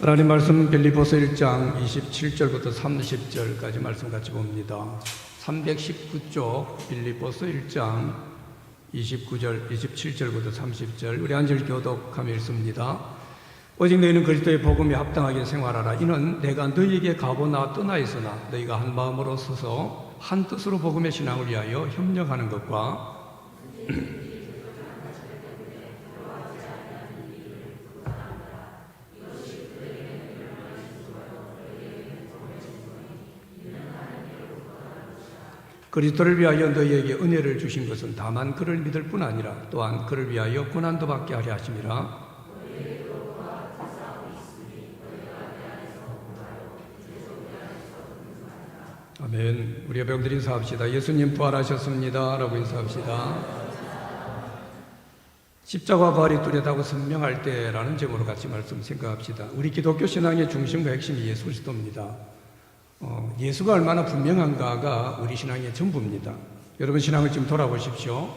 하나님 말씀 빌립보서 1장 27절부터 30절까지 말씀 같이 봅니다. 319쪽 빌립보서 1장 29절, 27절부터 30절 우리 한 절 교독하며 읽습니다. 오직 너희는 그리스도의 복음에 합당하게 생활하라. 이는 내가 너희에게 가보나 떠나 있으나 너희가 한 마음으로 서서 한 뜻으로 복음의 신앙을 위하여 협력하는 것과 그리스도를 위하여 너희에게 은혜를 주신 것은 다만 그를 믿을 뿐 아니라 또한 그를 위하여 고난도 받게 하려 하심이라. 아멘. 우리 여러분들 인사합시다. 예수님 부활하셨습니다 라고 인사합시다. 십자가 부활이 뚜렷하고 선명할 때라는 제목으로 같이 말씀 생각합시다. 우리 기독교 신앙의 중심과 핵심이 예수 그리스도입니다. 예수가 얼마나 분명한가가 우리 신앙의 전부입니다. 여러분 신앙을 지금 돌아보십시오.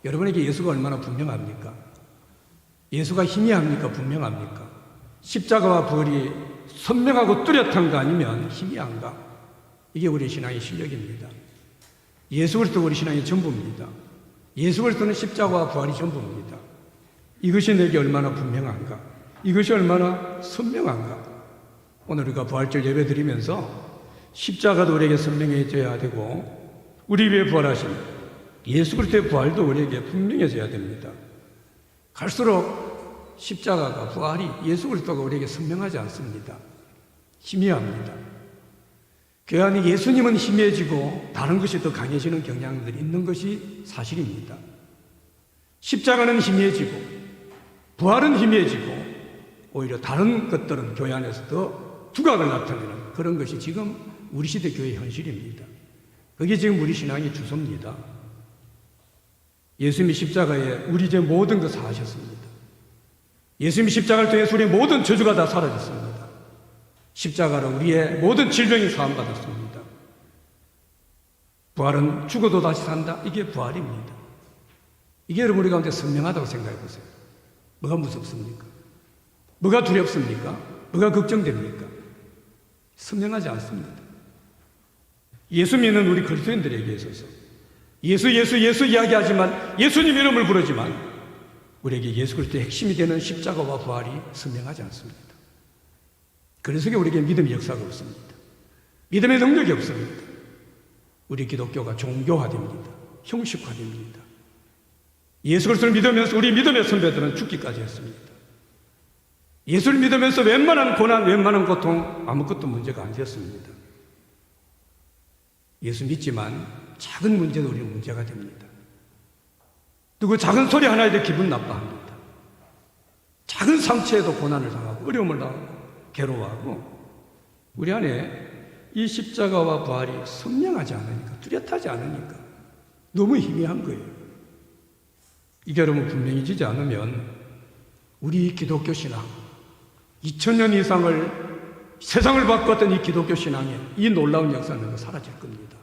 여러분에게 예수가 얼마나 분명합니까? 예수가 희미합니까? 분명합니까? 십자가와 부활이 선명하고 뚜렷한가 아니면 희미한가? 이게 우리 신앙의 실력입니다. 예수 그리스도가 우리 신앙의 전부입니다. 예수 그리스도는 십자가와 부활이 전부입니다. 이것이 내게 얼마나 분명한가? 이것이 얼마나 선명한가? 오늘 우리가 부활절 예배 드리면서 십자가도 우리에게 선명해져야 되고 우리 위에 부활하신 예수 그리스도의 부활도 우리에게 분명해져야 됩니다. 갈수록 십자가가 부활이 예수 그리스도가 우리에게 선명하지 않습니다. 희미합니다. 그 안에 예수님은 희미해지고 다른 것이 더 강해지는 경향들이 있는 것이 사실입니다. 십자가는 희미해지고 부활은 희미해지고 오히려 다른 것들은 교회 안에서 더 두각을 나타내는 그런 것이 지금 우리 시대 교회의 현실입니다. 그게 지금 우리 신앙의 주소입니다. 예수님이 십자가에 우리 죄 모든 것을 하셨습니다. 예수님이 십자가를 통해서 우리의 모든 저주가 다 사라졌습니다. 십자가로 우리의 모든 질병이 사함받았습니다. 부활은 죽어도 다시 산다. 이게 부활입니다. 이게 여러분 우리 가운데 선명하다고 생각해 보세요. 뭐가 무섭습니까? 뭐가 두렵습니까? 뭐가 걱정됩니까? 선명하지 않습니다. 예수 믿는 우리 그리스도인들에게 있어서 예수 이야기하지만 예수님 이름을 부르지만 우리에게 예수 그리스도의 핵심이 되는 십자가와 부활이 선명하지 않습니다. 그래서 우리에게 믿음의 역사가 없습니다. 믿음의 능력이 없습니다. 우리 기독교가 종교화됩니다. 형식화됩니다. 예수 그리스도를 믿으면서 우리 믿음의 선배들은 죽기까지 했습니다. 예수를 믿으면서 웬만한 고난, 웬만한 고통 아무것도 문제가 안 되었습니다. 예수 믿지만 작은 문제도 우리는 문제가 됩니다. 그리고 작은 소리 하나에도 기분 나빠합니다. 작은 상처에도 고난을 당하고 어려움을 당하고 괴로워하고 우리 안에 이 십자가와 부활이 선명하지 않으니까 뚜렷하지 않으니까 너무 희미한 거예요. 이게 여러분 분명해지지 않으면 우리 기독교 신앙 2000년 이상을 세상을 바꿨던 이 기독교 신앙의 이 놀라운 역사는 사라질 겁니다.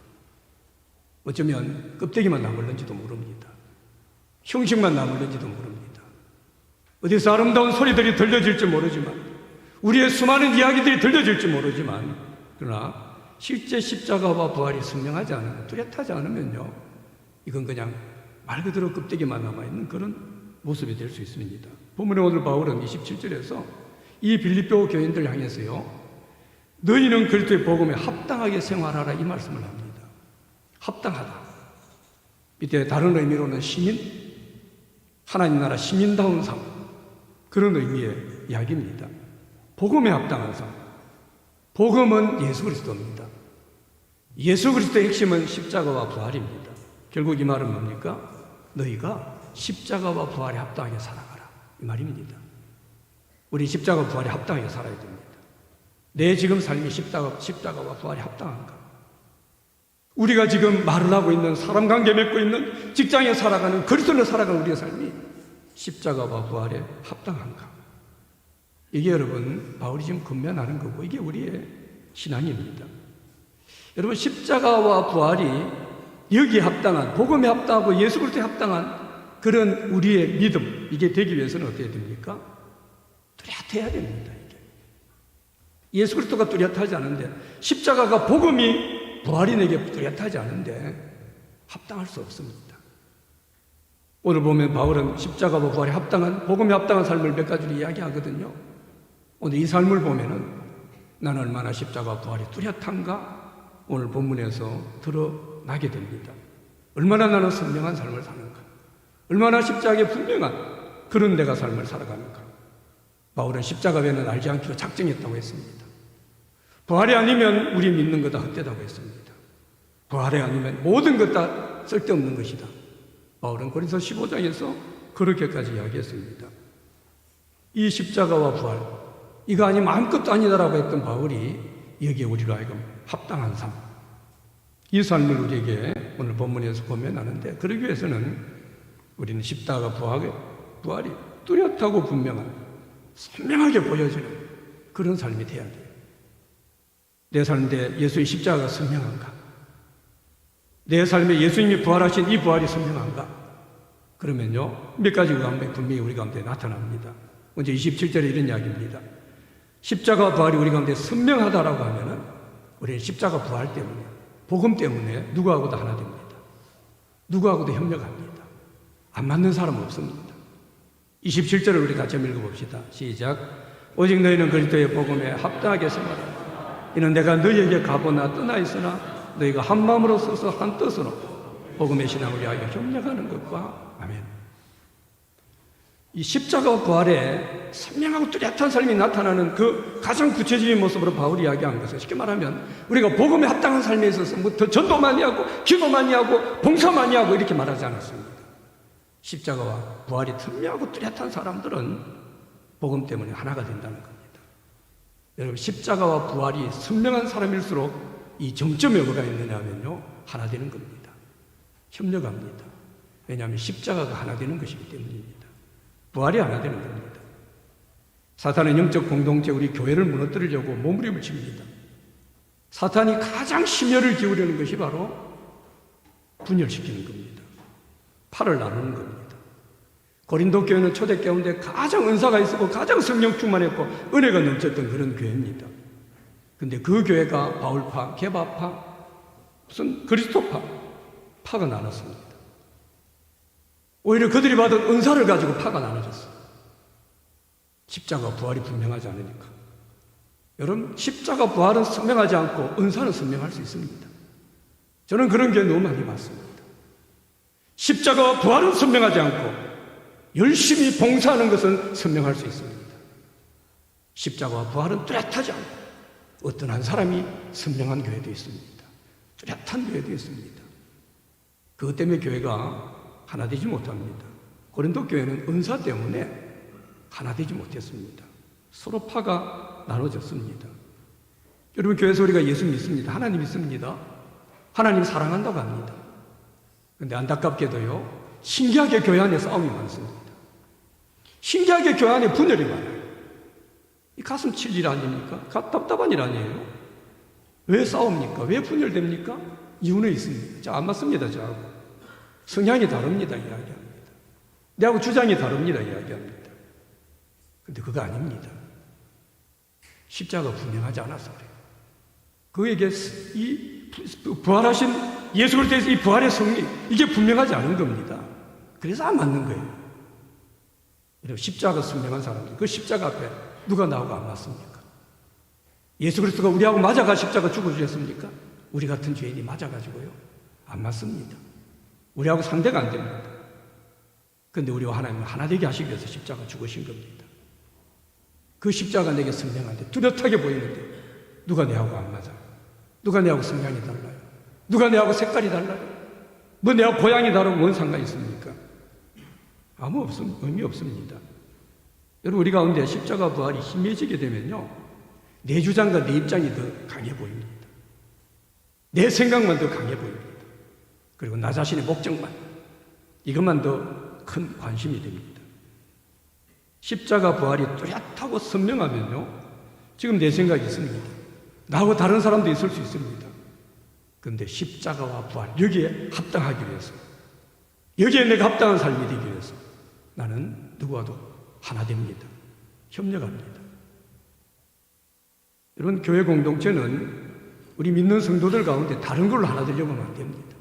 어쩌면 껍데기만 남을는지도 모릅니다. 형식만 남을는지도 모릅니다. 어디서 아름다운 소리들이 들려질지 모르지만 우리의 수많은 이야기들이 들려질지 모르지만 그러나 실제 십자가와 부활이 선명하지 않으면 뚜렷하지 않으면요 이건 그냥 말 그대로 껍데기만 남아있는 그런 모습이 될 수 있습니다. 본문에 오늘 바울은 27절에서 이 빌립보 교인들 향해서요 너희는 그리스도의 복음에 합당하게 생활하라 이 말씀을 합니다. 합당하다. 밑에 다른 의미로는 시민, 하나님 나라 시민다운 삶 그런 의미의 이야기입니다. 복음에 합당한 삶. 복음은 예수 그리스도입니다. 예수 그리스도의 핵심은 십자가와 부활입니다. 결국 이 말은 뭡니까? 너희가 십자가와 부활에 합당하게 살아가라 이 말입니다. 우리 십자가와 부활에 합당하게 살아야 됩니다. 내 지금 삶이 십자가와 부활에 합당한가? 우리가 지금 말을 하고 있는 사람 관계 맺고 있는 직장에 살아가는 그리스도로 살아가는 우리의 삶이 십자가와 부활에 합당한가? 이게 여러분 바울이 지금 권면하는 거고 이게 우리의 신앙입니다. 여러분 십자가와 부활이 여기에 합당한 복음에 합당하고 예수 그리스도에 합당한 그런 우리의 믿음 이게 되기 위해서는 어떻게 됩니까? 뚜렷해야 됩니다. 이게 예수 그리스도가 뚜렷하지 않은데, 십자가가 복음이 부활이 내게 뚜렷하지 않은데 합당할 수 없습니다. 오늘 보면 바울은 십자가와 부활에 합당한, 복음에 합당한 삶을 몇 가지로 이야기하거든요. 오늘 이 삶을 보면은 나는 얼마나 십자가와 부활이 뚜렷한가 오늘 본문에서 드러나게 됩니다. 얼마나 나는 선명한 삶을 사는가, 얼마나 십자가에 분명한 그런 내가 삶을 살아가는가. 바울은 십자가 외에는 알지 않기로 작정했다고 했습니다. 부활이 아니면 우리 믿는 것 다 헛되다고 했습니다. 부활이 아니면 모든 것 다 쓸데없는 것이다. 바울은 고린서 15장에서 그렇게까지 이야기했습니다. 이 십자가와 부활, 이거 아니면 아무것도 아니다라고 했던 바울이 여기에 우리로 하여금 합당한 삶, 이 삶을 우리에게 오늘 본문에서 보면 하는데, 그러기 위해서는 우리는 십자가 부활이 뚜렷하고 분명한, 선명하게 보여지는 그런 삶이 돼야 돼요. 내 삶에 예수의 십자가가 선명한가? 내 삶에 예수님이 부활하신 이 부활이 선명한가? 그러면요, 몇 가지 가운데 분명히 우리 가운데 나타납니다. 먼저 27절에 이런 이야기입니다. 십자가 부활이 우리 가운데 선명하다라고 하면은 우리는 십자가 부활 때문에, 복음 때문에 누구하고도 하나 됩니다. 누구하고도 협력합니다. 안 맞는 사람은 없습니다. 27절을 우리 같이 한번 읽어봅시다. 시작. 오직 너희는 그리스도의 복음에 합당하게 생활하라. 이는 내가 너희에게 가보나 떠나 있으나 너희가 한 마음으로 서서 한 뜻으로 복음의 신앙을 위하여 협력하는 것과, 아멘. 이 십자가 부활에 선명하고 뚜렷한 삶이 나타나는 그 가장 구체적인 모습으로 바울이 이야기한 것은, 쉽게 말하면 우리가 복음에 합당한 삶에 있어서 뭐 더 전도 많이 하고 기도 많이 하고 봉사 많이 하고 이렇게 말하지 않았습니다. 십자가와 부활이 선명하고 뚜렷한 사람들은 복음 때문에 하나가 된다는 겁니다. 여러분, 십자가와 부활이 선명한 사람일수록 이 정점에 뭐가 있느냐 하면요, 하나 되는 겁니다. 협력합니다. 왜냐하면 십자가가 하나 되는 것이기 때문입니다. 부활이 하나 되는 겁니다. 사탄은 영적 공동체, 우리 교회를 무너뜨리려고 몸부림을 칩니다. 사탄이 가장 심혈을 기울이는 것이 바로 분열시키는 겁니다. 팔을 나누는 겁니다. 고린도 교회는 초대 가운데 가장 은사가 있었고 가장 성령 충만했고 은혜가 넘쳤던 그런 교회입니다. 근데 그 교회가 바울파, 게바파, 무슨 그리스도파, 파가 나눴습니다. 오히려 그들이 받은 은사를 가지고 파가 나눠졌어요. 십자가 부활이 분명하지 않으니까. 여러분, 십자가 부활은 선명하지 않고 은사는 선명할 수 있습니다. 저는 그런 게 너무 많이 봤습니다. 십자가와 부활은 선명하지 않고 열심히 봉사하는 것은 선명할 수 있습니다. 십자가와 부활은 뚜렷하지 않고 어떤 한 사람이 선명한 교회도 있습니다. 뚜렷한 교회도 있습니다. 그것 때문에 교회가 하나 되지 못합니다. 고린도 교회는 은사 때문에 하나 되지 못했습니다. 서로 파가 나눠졌습니다. 여러분, 교회에서 우리가 예수 믿습니다. 하나님 믿습니다. 하나님 사랑한다고 합니다. 그런데 안타깝게도요, 신기하게 교회 안에 싸움이 많습니다. 신기하게 교회 안에 분열이 많아요. 이 가슴 칠 일 아닙니까? 답답한 일 아니에요? 왜 싸웁니까? 왜 분열됩니까? 이유는 있습니다. 자, 안 맞습니다, 저하고. 성향이 다릅니다, 이야기합니다. 내하고 주장이 다릅니다, 이야기합니다. 근데 그거 아닙니다. 십자가가 분명하지 않아서 그래요. 그에게 이 부활하신 예수 그리스도의 이 부활의 성리, 이게 분명하지 않은 겁니다. 그래서 안 맞는 거예요. 십자가 선명한 사람들, 그 십자가 앞에 누가 나오고 안 맞습니까? 예수 그리스도가 우리하고 맞아가 십자가 죽어주셨습니까? 우리 같은 죄인이 맞아가지고요, 안 맞습니다. 우리하고 상대가 안 됩니다. 그런데 우리와 하나님은 하나 되게 하시기 위해서 십자가 죽으신 겁니다. 그 십자가 내게 선명한데, 뚜렷하게 보이는데 누가 내하고 안 맞아요? 누가 내하고 성향이 달라요? 누가 내하고 색깔이 달라요? 뭐 내하고 고향이 다르고 뭔 상관이 있습니까? 아무 의미 없습니다. 여러분, 우리 가운데 십자가 부활이 희미해지게 되면요, 내 주장과 내 입장이 더 강해 보입니다. 내 생각만 더 강해 보입니다. 그리고 나 자신의 목적만, 이것만 더 큰 관심이 됩니다. 십자가 부활이 뚜렷하고 선명하면요, 지금 내 생각이 있습니다. 나하고 다른 사람도 있을 수 있습니다. 그런데 십자가와 부활, 여기에 합당하기 위해서, 여기에 내가 합당한 삶이 되기 위해서 나는 누구와도 하나 됩니다. 협력합니다. 여러분, 교회 공동체는 우리 믿는 성도들 가운데 다른 걸로 하나 되려고 하면 안 됩니다.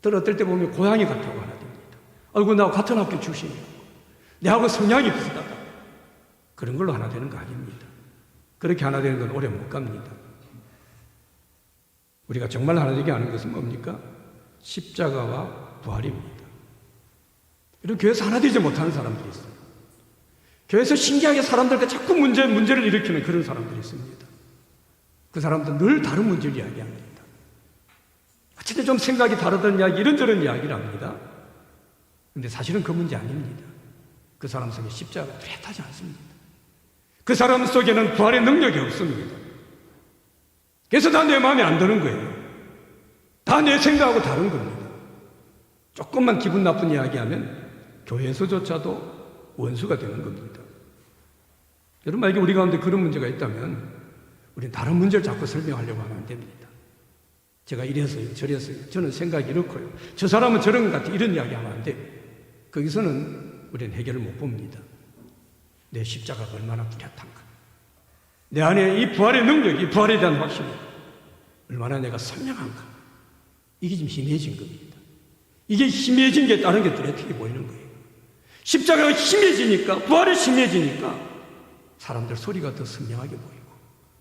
어떨 때 보면 고양이 같다고 하나 됩니다. 아이고, 나하고 같은 학교 출신이고 내하고 성향이 비슷하다. 그런 걸로 하나 되는 거 아닙니다. 그렇게 하나 되는 건 오래 못 갑니다. 우리가 정말 하나 되게 하는 것은 뭡니까? 십자가와 부활입니다. 이런 교회에서 하나 되지 못하는 사람들이 있어요. 교회에서 신기하게 사람들과 자꾸 문제를 일으키는 그런 사람들이 있습니다. 그 사람들은 늘 다른 문제를 이야기합니다. 어쨌든 좀 생각이 다르던 이야기, 이런저런 이야기를 합니다. 근데 사실은 그 문제 아닙니다. 그 사람 속에 십자가가 뚜렷하지 않습니다. 그 사람 속에는 부활의 능력이 없습니다. 그래서 다 내 마음에 안 드는 거예요. 다 내 생각하고 다른 겁니다. 조금만 기분 나쁜 이야기하면 교회에서조차도 원수가 되는 겁니다. 여러분, 만약에 우리 가운데 그런 문제가 있다면 우리는 다른 문제를 자꾸 설명하려고 하면 안 됩니다. 제가 이래서요, 저래서요, 저는 생각이 이렇고요, 저 사람은 저런 것 같아, 이런 이야기 하면 안 돼요. 거기서는 우리는 해결을 못 봅니다. 내 십자가가 얼마나 뚜렷한가, 내 안에 이 부활의 능력, 이 부활에 대한 확신, 얼마나 내가 선명한가, 이게 지금 희미해진 겁니다. 이게 희미해진 게 다른 게 뚜렷하게 보이는 거예요. 십자가가 희미해지니까, 부활이 희미해지니까 사람들 소리가 더 선명하게 보이고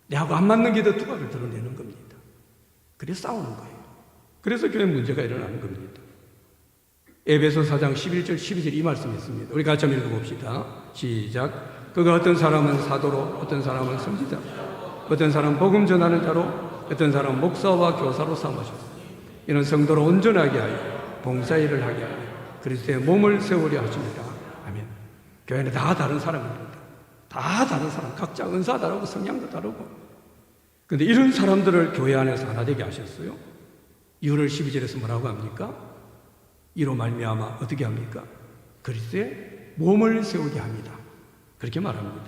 내하고 안 맞는 게 더 두각을 드러내는 겁니다. 그래서 싸우는 거예요. 그래서 교회 문제가 일어나는 겁니다. 에베소 4장 11절 12절 이 말씀이 있습니다. 우리 같이 한번 읽어봅시다. 시작. 그가 어떤 사람은 사도로, 어떤 사람은 선지자, 어떤 사람은 복음 전하는 자로, 어떤 사람은 목사와 교사로 삼으셨습니다. 이는 성도로 온전하게 하여 봉사일을 하게 하여 그리스도의 몸을 세우려 하십니다. 아멘. 교회는 다 다른 사람입니다. 다 다른 사람, 각자 은사 다르고 성향도 다르고. 그런데 이런 사람들을 교회 안에서 하나 되게 하셨어요. 6월 12절에서 뭐라고 합니까? 이로 말미암아 어떻게 합니까? 그리스도의 몸을 세우게 합니다. 그렇게 말합니다.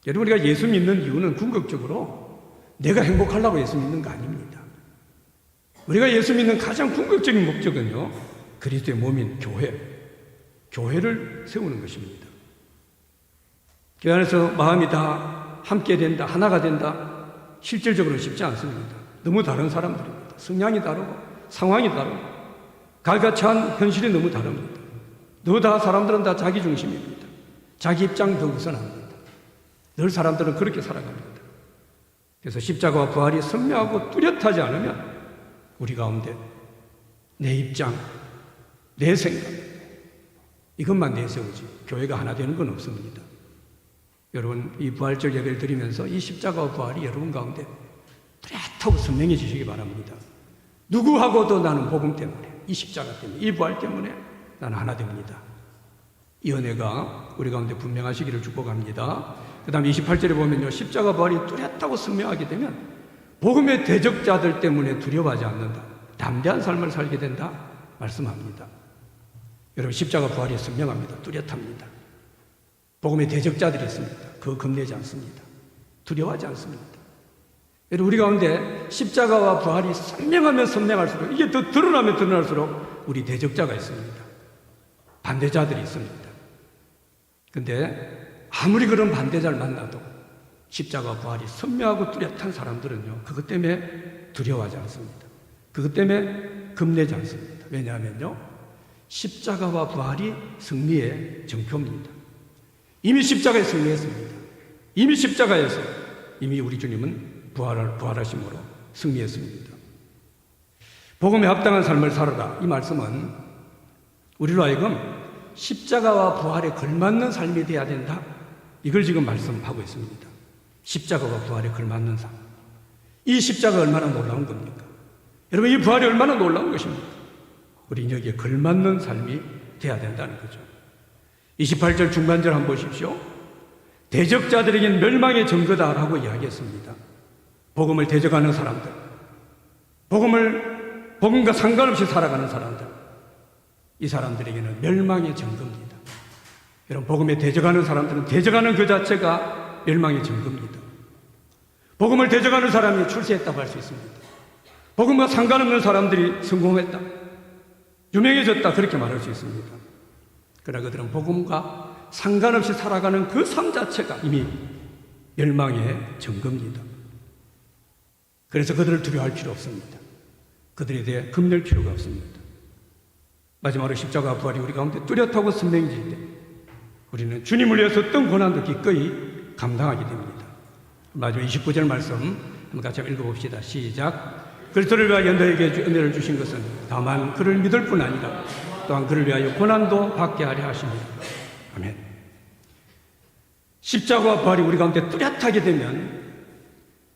여러분, 우리가 예수 믿는 이유는 궁극적으로 내가 행복하려고 예수 믿는 거 아닙니다. 우리가 예수 믿는 가장 궁극적인 목적은요, 그리스도의 몸인 교회를 세우는 것입니다. 교회 안에서 마음이 다 함께 된다, 하나가 된다, 실질적으로는 쉽지 않습니다. 너무 다른 사람들입니다. 성향이 다르고 상황이 다르고 갈가찬 현실이 너무 다릅니다. 사람들은 다 자기 중심입니다. 자기 입장 더 우선합니다. 늘 사람들은 그렇게 살아갑니다. 그래서 십자가와 부활이 선명하고 뚜렷하지 않으면 우리 가운데 내 입장, 내 생각, 이것만 내세우지 교회가 하나 되는 건 없습니다. 여러분, 이 부활절 예배를 드리면서 이 십자가와 부활이 여러분 가운데 뚜렷하고 선명해지시기 바랍니다. 누구하고도 나는 복음 때문에, 이 십자가 때문에, 이 부활 때문에 나는 하나 됩니다. 이 은혜가 우리 가운데 분명하시기를 축복합니다. 그 다음 28절에 보면요, 십자가 부활이 뚜렷하고 선명하게 되면 복음의 대적자들 때문에 두려워하지 않는다, 담대한 삶을 살게 된다 말씀합니다. 여러분, 십자가 부활이 선명합니다. 뚜렷합니다. 복음의 대적자들이 있습니다. 그거 겁내지 않습니다. 두려워하지 않습니다. 여러분, 우리 가운데 십자가와 부활이 선명하면 선명할수록, 이게 더 드러나면 드러날수록 우리 대적자가 있습니다. 반대자들이 있습니다. 근데 아무리 그런 반대자를 만나도 십자가와 부활이 선명하고 뚜렷한 사람들은요, 그것 때문에 두려워하지 않습니다. 그것 때문에 겁내지 않습니다. 왜냐하면요, 십자가와 부활이 승리의 정표입니다. 이미 십자가에 승리했습니다. 이미 십자가에서 이미 우리 주님은 부활하심으로 승리했습니다. 복음에 합당한 삶을 살아라, 이 말씀은 우리로 하여금 십자가와 부활에 걸맞는 삶이 되어야 된다, 이걸 지금 말씀하고 있습니다. 십자가와 부활에 걸맞는 삶. 이 십자가가 얼마나 놀라운 겁니까? 여러분, 이 부활이 얼마나 놀라운 것입니까? 우리 여기에 걸맞는 삶이 되어야 된다는 거죠. 28절 중간절 한번 보십시오. 대적자들에겐 멸망의 증거다라고 이야기했습니다. 복음을 대적하는 사람들, 복음과 상관없이 살아가는 사람들, 이 사람들에게는 멸망의 증거입니다. 여러분, 복음에 대적하는 사람들은 대적하는 그 자체가 멸망의 증거입니다. 복음을 대적하는 사람이 출세했다고 할 수 있습니다. 복음과 상관없는 사람들이 성공했다, 유명해졌다, 그렇게 말할 수 있습니다. 그러나 그들은 복음과 상관없이 살아가는 그 삶 자체가 이미 멸망의 증거입니다. 그래서 그들을 두려워할 필요 없습니다. 그들에 대해 겁낼 필요가 없습니다. 마지막으로 십자가 부활이 우리 가운데 뚜렷하고 선명해질 때 우리는 주님을 위해서 어떤 고난도 기꺼이 감당하게 됩니다. 마지막 29절 말씀 한번 같이 한번 읽어봅시다. 시작. 그리스도를 위하여 너에게 은혜를 주신 것은 다만 그를 믿을 뿐 아니라 또한 그를 위하여 고난도 받게 하려 하십니다. 아멘. 십자가와 부활이 우리 가운데 뚜렷하게 되면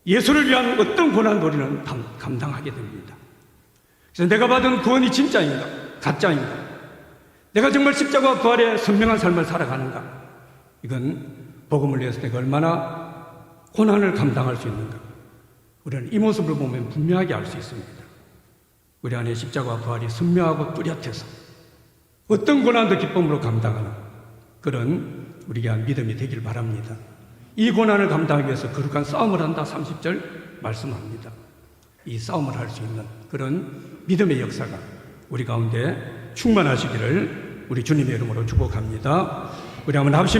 예수를 위한 어떤 고난도 우리는 감당하게 됩니다. 그래서 내가 받은 구원이 진짜인가 가짜인가, 내가 정말 십자가와 부활의 선명한 삶을 살아가는가, 이건 복음을 위해서 내가 얼마나 고난을 감당할 수 있는가, 우리는 이 모습을 보면 분명하게 알 수 있습니다. 우리 안에 십자가와 부활이 선명하고 뚜렷해서 어떤 고난도 기쁨으로 감당하는 그런 우리가 믿음이 되길 바랍니다. 이 고난을 감당하기 위해서 거룩한 싸움을 한다 30절 말씀합니다. 이 싸움을 할 수 있는 그런 믿음의 역사가 우리 가운데 충만하시기를 우리 주님의 이름으로 축복합니다. 우리 한번 합심해서